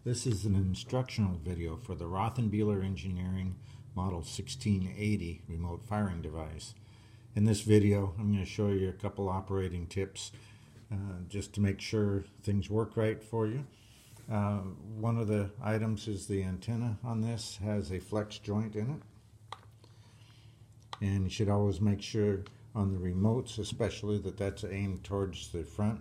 This is an instructional video for the Rothenbuhler Engineering Model 1680 remote firing device. In this video, I'm going to show you a couple operating tips just to make sure things work right for you. One of the items is the antenna on this has a flex joint in it. And you should always make sure on the remotes especially that that's aimed towards the front,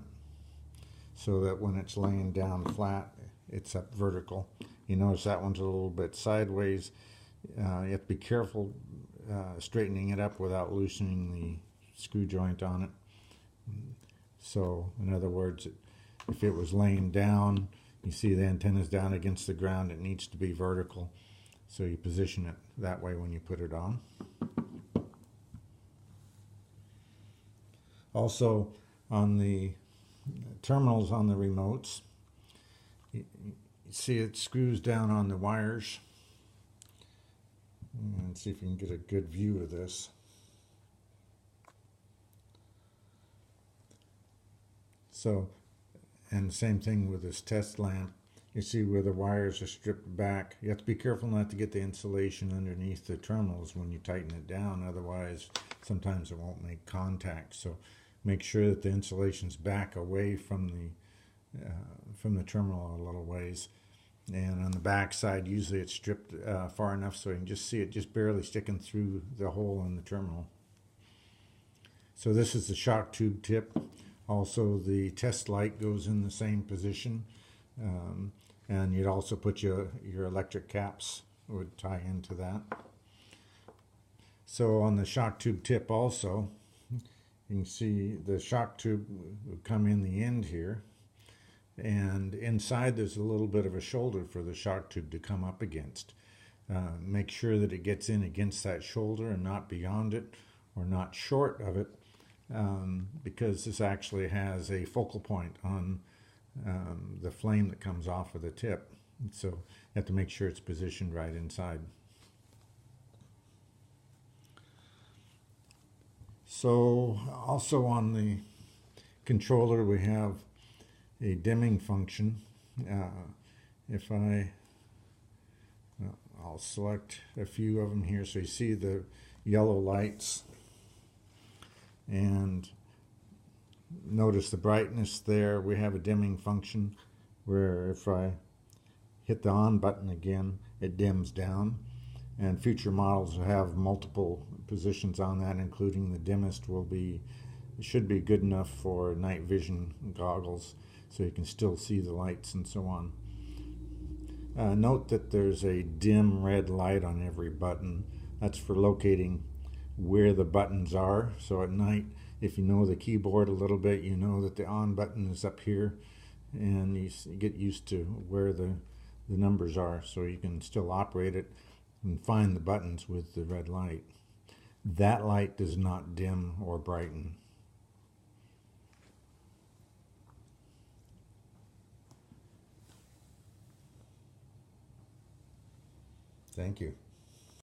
so that when it's laying down flat it's up vertical. You notice that one's a little bit sideways. You have to be careful straightening it up without loosening the screw joint on it. So in other words, if it was laying down, you see the antenna's down against the ground, it needs to be vertical, so you position it that way when you put it on. Also, on the terminals on the remotes, you see it screws down on the wires. And see if you can get a good view of this. So, and the same thing with this test lamp. You see where the wires are stripped back. You have to be careful not to get the insulation underneath the terminals when you tighten it down, otherwise sometimes it won't make contact. So make sure that the insulation's back away from the terminal a little ways. And on the back side, usually it's stripped far enough so you can just see it just barely sticking through the hole in the terminal. So this is the shock tube tip. Also, the test light goes in the same position. And you'd also put your electric caps would tie into that. So on the shock tube tip also, you can see the shock tube would come in the end here. And inside there's a little bit of a shoulder for the shock tube to come up against. Make sure that it gets in against that shoulder and not beyond it or not short of it, because this actually has a focal point on the flame that comes off of the tip. So you have to make sure it's positioned right inside. So also on the controller we have a dimming function. I'll select a few of them here so you see the yellow lights, and notice the brightness there. We have a dimming function where if I hit the on button again, it dims down, and future models will have multiple positions on that, including the dimmest should be good enough for night vision goggles, so you can still see the lights and so on. Note that there's a dim red light on every button. That's for locating where the buttons are. So at night, if you know the keyboard a little bit, you know that the on button is up here, and you get used to where the numbers are, so you can still operate it and find the buttons with the red light. That light does not dim or brighten. Thank you.